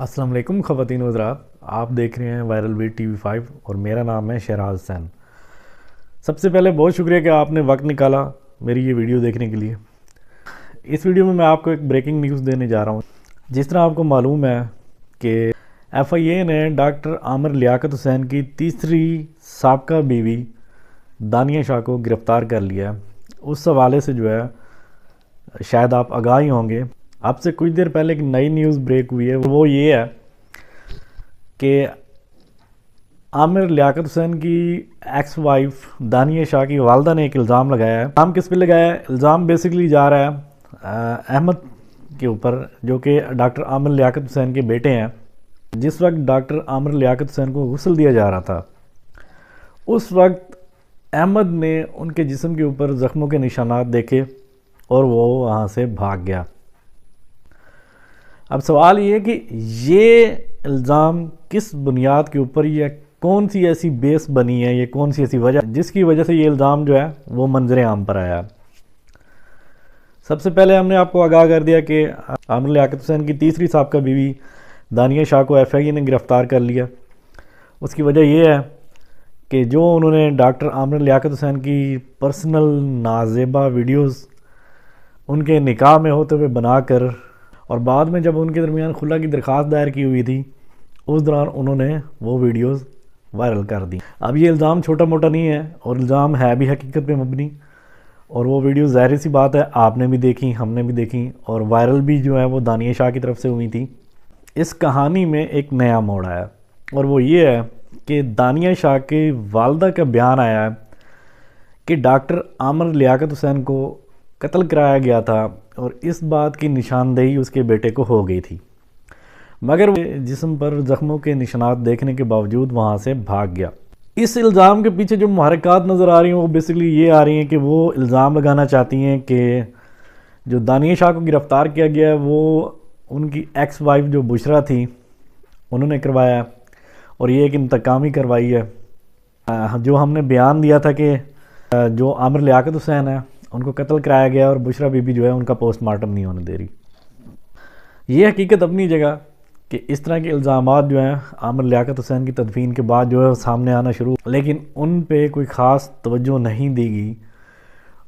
السلام علیکم خواتین و حضرات، آپ دیکھ رہے ہیں وائرل بیٹ ٹی وی 5 اور میرا نام ہے شہراز حسین۔ سب سے پہلے بہت شکریہ کہ آپ نے وقت نکالا میری یہ ویڈیو دیکھنے کے لیے۔ اس ویڈیو میں آپ کو ایک بریکنگ نیوز دینے جا رہا ہوں۔ جس طرح آپ کو معلوم ہے کہ ایف آئی اے نے ڈاکٹر عامر لیاقت حسین کی تیسری سابقہ بیوی دانیہ شاہ کو گرفتار کر لیا ہے۔ اس حوالے سے جو ہے شاید آپ آگاہ ہی ہوں گے۔ آپ سے کچھ دیر پہلے ایک نئی نیوز بریک ہوئی ہے، وہ یہ ہے کہ عامر لیاقت حسین کی ایکس وائف دانیہ شاہ کی والدہ نے ایک الزام لگایا ہے۔ الزام کس پہ لگایا ہے؟ الزام بیسیکلی جا رہا ہے احمد کے اوپر، جو کہ ڈاکٹر عامر لیاقت حسین کے بیٹے ہیں۔ جس وقت ڈاکٹر عامر لیاقت حسین کو غسل دیا جا رہا تھا، اس وقت احمد نے ان کے جسم کے اوپر زخموں کے نشانات دیکھے اور وہ وہاں سے بھاگ گیا۔ اب سوال یہ ہے کہ یہ الزام کس بنیاد کے اوپر، یا کون سی ایسی بیس بنی ہے، یہ کون سی ایسی وجہ جس کی وجہ سے یہ الزام جو ہے وہ منظر عام پر آیا۔ سب سے پہلے ہم نے آپ کو آگاہ کر دیا کہ عامر لیاقت حسین کی تیسری سابقہ بیوی دانیہ شاہ کو ایف آئی اے نے گرفتار کر لیا۔ اس کی وجہ یہ ہے کہ جو انہوں نے ڈاکٹر عامر لیاقت حسین کی پرسنل نازیبا ویڈیوز ان کے نکاح میں ہوتے ہوئے بنا کر، اور بعد میں جب ان کے درمیان خلع کی درخواست دائر کی ہوئی تھی، اس دوران انہوں نے وہ ویڈیوز وائرل کر دی۔ اب یہ الزام چھوٹا موٹا نہیں ہے، اور الزام ہے بھی حقیقت پہ مبنی، اور وہ ویڈیوز ظاہر سی بات ہے آپ نے بھی دیکھی، ہم نے بھی دیکھی، اور وائرل بھی جو ہے وہ دانیہ شاہ کی طرف سے ہوئی تھی۔ اس کہانی میں ایک نیا موڑ آیا، اور وہ یہ ہے کہ دانیہ شاہ کے والدہ کا بیان آیا ہے کہ ڈاکٹر عامر لیاقت حسین کو قتل کرایا گیا تھا، اور اس بات کی نشاندہی اس کے بیٹے کو ہو گئی تھی، مگر وہ جسم پر زخموں کے نشانات دیکھنے کے باوجود وہاں سے بھاگ گیا۔ اس الزام کے پیچھے جو محرکات نظر آ رہی ہیں وہ بیسیکلی یہ آ رہی ہیں کہ وہ الزام لگانا چاہتی ہیں کہ جو دانیہ شاہ کو گرفتار کیا گیا ہے وہ ان کی ایکس وائف جو بشرا تھی انہوں نے کروایا ہے، اور یہ ایک انتقامی کروائی ہے۔ جو ہم نے بیان دیا تھا کہ جو عامر لیاقت حسین ہے ان کو قتل کرایا گیا، اور بشرا بی بی جو ہے ان کا پوسٹ مارٹم نہیں ہونے دے رہی۔ یہ حقیقت اپنی جگہ کہ اس طرح کے الزامات جو ہیں عامر لیاقت حسین کی تدفین کے بعد جو ہے سامنے آنا شروع، لیکن ان پہ کوئی خاص توجہ نہیں دی گئی۔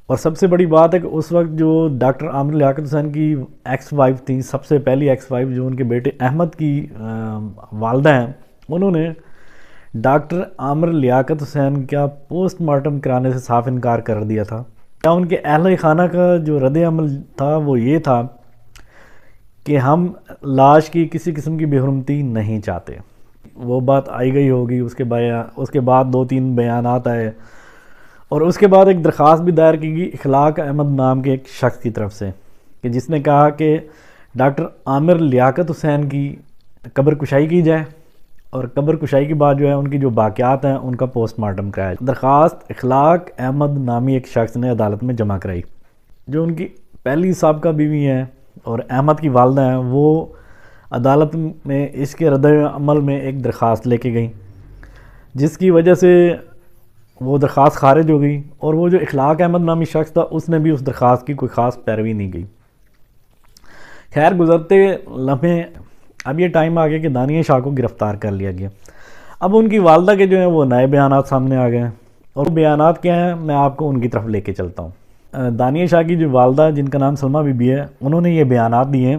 اور سب سے بڑی بات ہے کہ اس وقت جو ڈاکٹر عامر لیاقت حسین کی ایکس وائف تھی، سب سے پہلی ایکس وائف جو ان کے بیٹے احمد کی والدہ ہیں، انہوں نے ڈاکٹر عامر لیاقت حسین کا پوسٹ مارٹم کرانے سے صاف انکار کر دیا تھا۔ ان کے اہل خانہ کا جو رد عمل تھا وہ یہ تھا کہ ہم لاش کی کسی قسم کی بے حرمتی نہیں چاہتے۔ وہ بات آئی گئی ہوگی، اس کے بعد 2-3 بیانات آئے، اور اس کے بعد ایک درخواست بھی دائر کی گئی اخلاق احمد نام کے ایک شخص کی طرف سے، کہ جس نے کہا کہ ڈاکٹر عامر لیاقت حسین کی قبر کشائی کی جائے، اور قبر کشائی کے بعد جو ہے ان کی جو باقیات ہیں ان کا پوسٹ مارٹم کرایا جائے۔ درخواست اخلاق احمد نامی ایک شخص نے عدالت میں جمع کرائی۔ جو ان کی پہلی سابقہ بیوی ہیں اور احمد کی والدہ ہیں، وہ عدالت میں اس کے رد عمل میں ایک درخواست لے کے گئیں، جس کی وجہ سے وہ درخواست خارج ہو گئی، اور وہ جو اخلاق احمد نامی شخص تھا اس نے بھی اس درخواست کی کوئی خاص پیروی نہیں کی۔ خیر، گزرتے لمحے اب یہ ٹائم آ گیا کہ دانیہ شاہ کو گرفتار کر لیا گیا۔ اب ان کی والدہ کے جو ہیں وہ نئے بیانات سامنے آ گئے ہیں، اور بیانات کیا ہیں میں آپ کو ان کی طرف لے کے چلتا ہوں۔ دانیہ شاہ کی جو والدہ جن کا نام سلمہ بی بی ہے، انہوں نے یہ بیانات دیے ہیں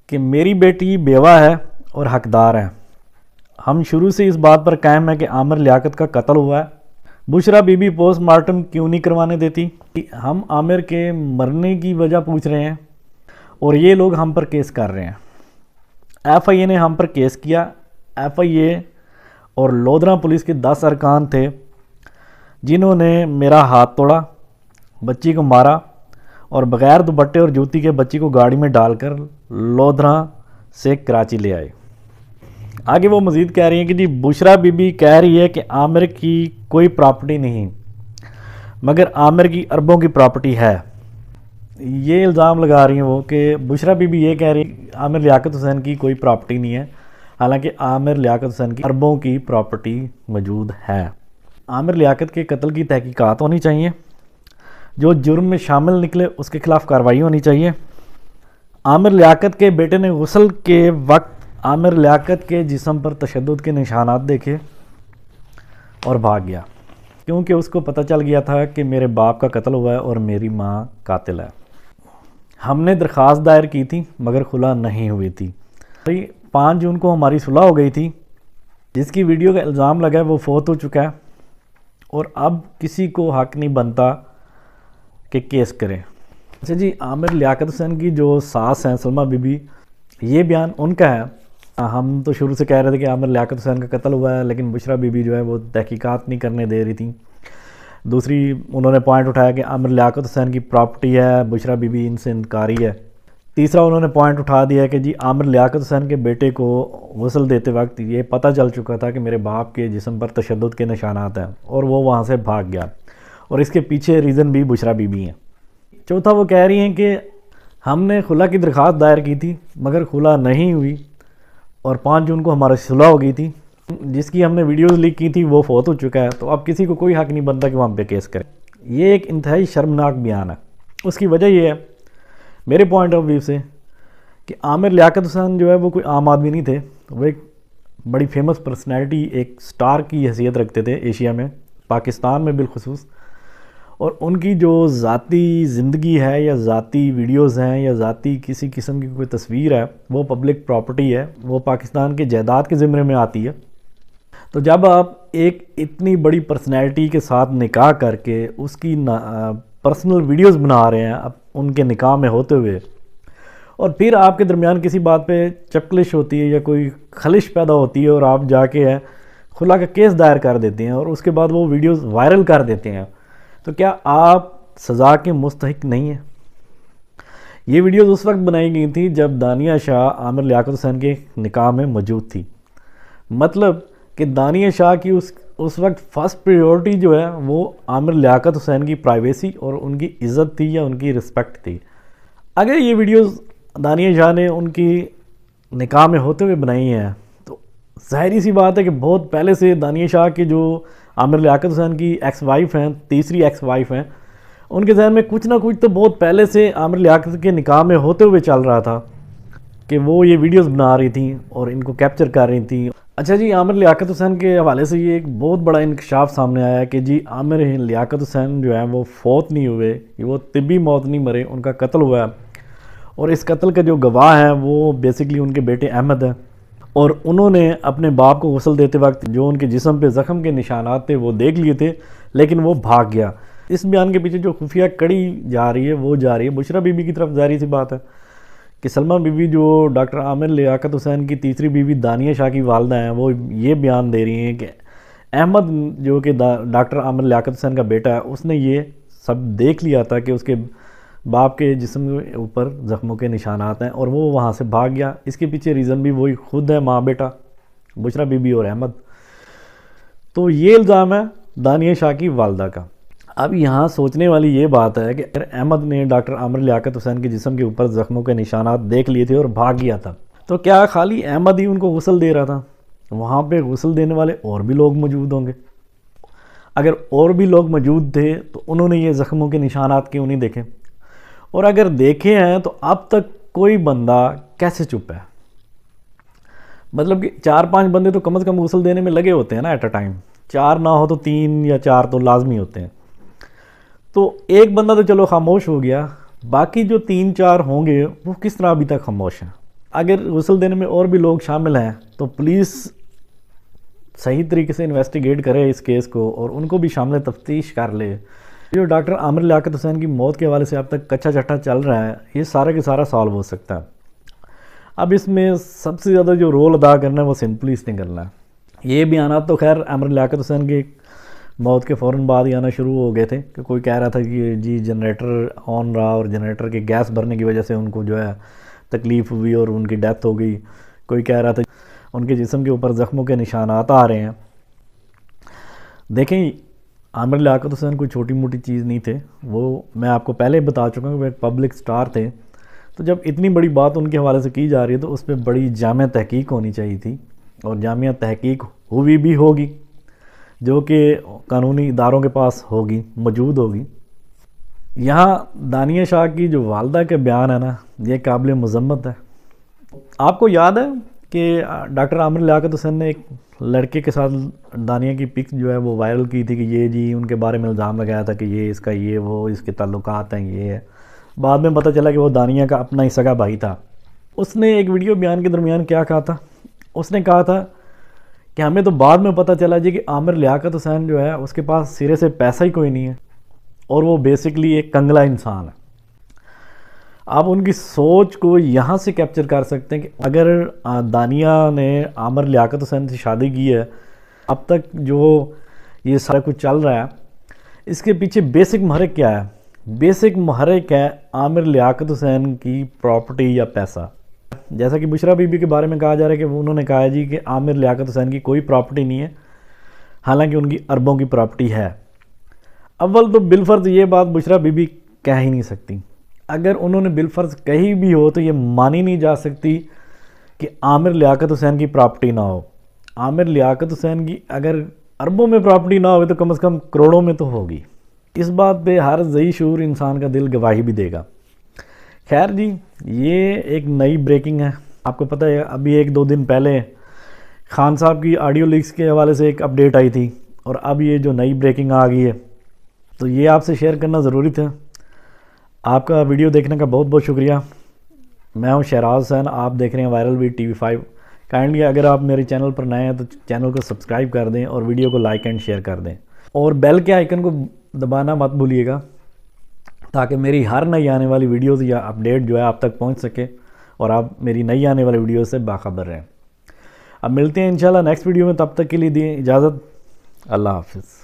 کہ میری بیٹی بیوہ ہے اور حقدار ہے۔ ہم شروع سے اس بات پر قائم ہے کہ عامر لیاقت کا قتل ہوا ہے۔ بشرا بی بی پوسٹ مارٹم کیوں نہیں کروانے دیتی؟ ہم عامر کے مرنے کی وجہ پوچھ رہے ہیں، اور یہ لوگ ہم پر کیس کر رہے ہیں۔ ایف آئی اے نے ہم پر کیس کیا۔ ایف آئی اے اور لودھرا پولیس کے 10 ارکان تھے جنہوں نے میرا ہاتھ توڑا، بچی کو مارا، اور بغیر دوپٹے اور جوتی کے بچی کو گاڑی میں ڈال کر لودھرا سے کراچی لے آئے۔ آگے وہ مزید کہہ رہی ہیں کہ جی بشرا بی بی کہہ رہی ہے کہ عامر کی کوئی پراپرٹی نہیں، مگر عامر کی اربوں کی پراپرٹی ہے۔ یہ الزام لگا رہی ہیں وہ کہ بشرا بی بی یہ کہہ رہی ہے عامر لیاقت حسین کی کوئی پراپرٹی نہیں ہے، حالانکہ عامر لیاقت حسین کی اربوں کی پراپرٹی موجود ہے۔ عامر لیاقت کے قتل کی تحقیقات ہونی چاہیے، جو جرم میں شامل نکلے اس کے خلاف کارروائی ہونی چاہیے۔ عامر لیاقت کے بیٹے نے غسل کے وقت عامر لیاقت کے جسم پر تشدد کے نشانات دیکھے اور بھاگ گیا، کیونکہ اس کو پتہ چل گیا تھا کہ میرے باپ کا قتل ہوا ہے اور میری ماں قاتل ہے۔ ہم نے درخواست دائر کی تھی مگر خلا نہیں ہوئی تھی۔ 5 جون کو ہماری صلح ہو گئی تھی۔ جس کی ویڈیو کا الزام لگا ہے وہ فوت ہو چکا ہے اور اب کسی کو حق نہیں بنتا کہ کیس کرے۔ اچھا جی، عامر لیاقت حسین کی جو ساس ہیں سلمہ بی بی، یہ بیان ان کا ہے۔ ہم تو شروع سے کہہ رہے تھے کہ عامر لیاقت حسین کا قتل ہوا ہے، لیکن بشرا بی بی جو ہے وہ تحقیقات نہیں کرنے دے رہی تھیں۔ دوسری انہوں نے پوائنٹ اٹھایا کہ عامر لیاقت حسین کی پراپرٹی ہے، بشرا بی بی ان سے انکاری ہے۔ تیسرا انہوں نے پوائنٹ اٹھا دیا کہ جی عامر لیاقت حسین کے بیٹے کو غسل دیتے وقت یہ پتہ چل چکا تھا کہ میرے باپ کے جسم پر تشدد کے نشانات ہیں اور وہ وہاں سے بھاگ گیا، اور اس کے پیچھے ریزن بھی بشرا بی بی ہیں۔ چوتھا وہ کہہ رہی ہیں کہ ہم نے خلا کی درخواست دائر کی تھی مگر خلا نہیں ہوئی، اور 5 جون کو ہماری صلح ہو گئی تھی۔ جس کی ہم نے ویڈیوز لیک کی تھی وہ فوت ہو چکا ہے، تو اب کسی کو کوئی حق نہیں بنتا کہ وہ ہم پہ کیس کرے۔ یہ ایک انتہائی شرمناک بیان ہے۔ اس کی وجہ یہ ہے میرے پوائنٹ آف ویو سے کہ عامر لیاقت حسین جو ہے وہ کوئی عام آدمی نہیں تھے، وہ ایک بڑی فیمس پرسنالٹی، ایک سٹار کی حیثیت رکھتے تھے ایشیا میں، پاکستان میں بالخصوص، اور ان کی جو ذاتی زندگی ہے یا ذاتی ویڈیوز ہیں یا ذاتی کسی قسم کی کوئی تصویر ہے وہ پبلک پراپرٹی ہے، وہ پاکستان کے جائیداد کے زمرے میں آتی ہے۔ تو جب آپ ایک اتنی بڑی پرسنالٹی کے ساتھ نکاح کر کے اس کی پرسنل ویڈیوز بنا رہے ہیں اب ان کے نکاح میں ہوتے ہوئے، اور پھر آپ کے درمیان کسی بات پہ چپکلش ہوتی ہے یا کوئی خلش پیدا ہوتی ہے اور آپ جا کے خلا کا کیس دائر کر دیتے ہیں اور اس کے بعد وہ ویڈیوز وائرل کر دیتے ہیں، تو کیا آپ سزا کے مستحق نہیں ہیں؟ یہ ویڈیوز اس وقت بنائی گئی تھی جب دانیہ شاہ عامر لیاقت حسین کے نکاح میں موجود تھی، مطلب کہ دانیہ شاہ کی اس وقت فرسٹ پریورٹی جو ہے وہ عامر لیاقت حسین کی پرائیویسی اور ان کی عزت تھی یا ان کی رسپیکٹ تھی۔ اگر یہ ویڈیوز دانیہ شاہ نے ان کی نکاح میں ہوتے ہوئے بنائی ہیں تو ظاہری سی بات ہے کہ بہت پہلے سے دانیہ شاہ کے جو عامر لیاقت حسین کی ایکس وائف ہیں، تیسری ایکس وائف ہیں، ان کے ذہن میں کچھ نہ کچھ تو بہت پہلے سے عامر لیاقت کے نکاح میں ہوتے ہوئے چل رہا تھا کہ وہ یہ ویڈیوز بنا رہی تھیں اور ان کو کیپچر کر رہی تھیں۔ اچھا جی، عامر لیاقت حسین کے حوالے سے یہ ایک بہت بڑا انکشاف سامنے آیا ہے کہ جی عامر لیاقت حسین جو ہیں وہ فوت نہیں ہوئے، وہ طبی موت نہیں مرے، ان کا قتل ہوا ہے، اور اس قتل کا جو گواہ ہیں وہ بیسکلی ان کے بیٹے احمد ہیں، اور انہوں نے اپنے باپ کو غسل دیتے وقت جو ان کے جسم پہ زخم کے نشانات تھے وہ دیکھ لیے تھے، لیکن وہ بھاگ گیا۔ اس بیان کے پیچھے جو خفیہ کڑی جا رہی ہے وہ جا رہی ہے بشرا بی بی کی طرف، ظاہری سی بات ہے کہ سلمہ بی بی جو ڈاکٹر عامر لیاقت حسین کی تیسری بیوی دانیہ شاہ کی والدہ ہیں، وہ یہ بیان دے رہی ہیں کہ احمد جو کہ ڈاکٹر عامر لیاقت حسین کا بیٹا ہے، اس نے یہ سب دیکھ لیا تھا کہ اس کے باپ کے جسم کے اوپر زخموں کے نشانات ہیں اور وہ وہاں سے بھاگ گیا۔ اس کے پیچھے ریزن بھی وہی خود ہے، ماں بیٹا بشرا بی بی اور احمد۔ تو یہ الزام ہے دانیہ شاہ کی والدہ کا۔ اب یہاں سوچنے والی یہ بات ہے کہ اگر احمد نے ڈاکٹر عامر لیاقت حسین کے جسم کے اوپر زخموں کے نشانات دیکھ لیے تھے اور بھاگ گیا تھا، تو کیا خالی احمد ہی ان کو غسل دے رہا تھا؟ وہاں پہ غسل دینے والے اور بھی لوگ موجود ہوں گے۔ اگر اور بھی لوگ موجود تھے تو انہوں نے یہ زخموں کے نشانات کیوں نہیں دیکھے؟ اور اگر دیکھے ہیں تو اب تک کوئی بندہ کیسے چپ ہے؟ مطلب کہ 4-5 بندے تو کم از کم غسل دینے میں لگے ہوتے ہیں نا ایٹ اے ٹائم، 4 نہ ہو تو 3 یا 4 تو لازمی ہوتے ہیں۔ تو ایک بندہ تو چلو خاموش ہو گیا، باقی جو 3-4 ہوں گے وہ کس طرح ابھی تک خاموش ہیں؟ اگر غسل دینے میں اور بھی لوگ شامل ہیں تو پولیس صحیح طریقے سے انویسٹیگیٹ کرے اس کیس کو اور ان کو بھی شامل تفتیش کر لے۔ جو ڈاکٹر عامر لیاقت حسین کی موت کے حوالے سے اب تک کچا چٹا چل رہا ہے، یہ سارا کے سارا سالو ہو سکتا ہے۔ اب اس میں سب سے زیادہ جو رول ادا کرنا ہے وہ سندھ پولیس نے کرنا ہے۔ یہ بیانات تو خیر عامر لیاقت حسین کی موت کے فوراً بعد ہی آنا شروع ہو گئے تھے کہ کوئی کہہ رہا تھا کہ جی جنریٹر آن رہا اور جنریٹر کے گیس بھرنے کی وجہ سے ان کو جو ہے تکلیف ہوئی اور ان کی ڈیتھ ہو گئی۔ کوئی کہہ رہا تھا ان کے جسم کے اوپر زخموں کے نشانات آ رہے ہیں۔ دیکھیں، عامر لیاقت حسین کوئی چھوٹی موٹی چیز نہیں تھے، وہ میں آپ کو پہلے بتا چکا ہوں کہ وہ ایک پبلک سٹار تھے۔ تو جب اتنی بڑی بات ان کے حوالے سے کی جا رہی ہے تو اس پہ بڑی جامع تحقیق ہونی چاہیے تھی، اور جامع تحقیق ہوئی بھی ہوگی، جو کہ قانونی اداروں کے پاس ہوگی، موجود ہوگی۔ یہاں دانیہ شاہ کی جو والدہ کے بیان ہے نا، یہ قابل مذمت ہے۔ آپ کو یاد ہے کہ ڈاکٹر عامر لیاقت حسین نے ایک لڑکے کے ساتھ دانیہ کی پک جو ہے وہ وائرل کی تھی کہ یہ جی ان کے بارے میں الزام لگایا تھا کہ یہ اس کا یہ وہ اس کے تعلقات ہیں، یہ ہے۔ بعد میں پتہ چلا کہ وہ دانیہ کا اپنا ہی سگا بھائی تھا۔ اس نے ایک ویڈیو بیان کے درمیان کیا کہا تھا؟ اس نے کہا تھا کہ ہمیں تو بعد میں پتہ چلا جی کہ عامر لیاقت حسین جو ہے اس کے پاس سرے سے پیسہ ہی کوئی نہیں ہے، اور وہ بیسکلی ایک کنگلا انسان ہے۔ آپ ان کی سوچ کو یہاں سے کیپچر کر سکتے ہیں کہ اگر دانیہ نے عامر لیاقت حسین سے شادی کی ہے، اب تک جو یہ سارا کچھ چل رہا ہے، اس کے پیچھے بیسک محرک کیا ہے؟ بیسک محرک ہے عامر لیاقت حسین کی پراپرٹی یا پیسہ۔ جیسا کہ بشرا بی بی کے بارے میں کہا جا رہا ہے کہ انہوں نے کہا جی کہ عامر لیاقت حسین کی کوئی پراپرٹی نہیں ہے، حالانکہ ان کی اربوں کی پراپرٹی ہے۔ اول تو بالفرض یہ بات بشرا بی بی کہہ ہی نہیں سکتی۔ اگر انہوں نے بالفرض کہی بھی ہو تو یہ مانی نہیں جا سکتی کہ عامر لیاقت حسین کی پراپرٹی نہ ہو۔ عامر لیاقت حسین کی اگر اربوں میں پراپرٹی نہ ہوگی تو کم از کم کروڑوں میں تو ہوگی۔ اس بات پہ ہر ذی شعور انسان کا دل گواہی بھی دے گا۔ خیر جی، یہ ایک نئی بریکنگ ہے۔ آپ کو پتہ ہے ابھی 1-2 دن پہلے خان صاحب کی آڈیو لیکس کے حوالے سے ایک اپڈیٹ آئی تھی، اور اب یہ جو نئی بریکنگ آ گئی ہے تو یہ آپ سے شیئر کرنا ضروری تھا۔ آپ کا ویڈیو دیکھنے کا بہت بہت شکریہ۔ میں ہوں شہراز حسین، آپ دیکھ رہے ہیں وائرل بیٹ TV 5۔ کائنڈلی اگر آپ میرے چینل پر نئے ہیں تو چینل کو سبسکرائب کر دیں اور ویڈیو کو لائک اینڈ شیئر کر دیں، اور بیل کے آئیکن کو دبانا مت بھولیے گا تاکہ میری ہر نئی آنے والی ویڈیوز یا اپڈیٹ جو ہے آپ تک پہنچ سکے اور آپ میری نئی آنے والی ویڈیوز سے باخبر رہیں۔ اب ملتے ہیں انشاءاللہ نیکسٹ ویڈیو میں، تب تک کے لیے دیں اجازت۔ اللہ حافظ۔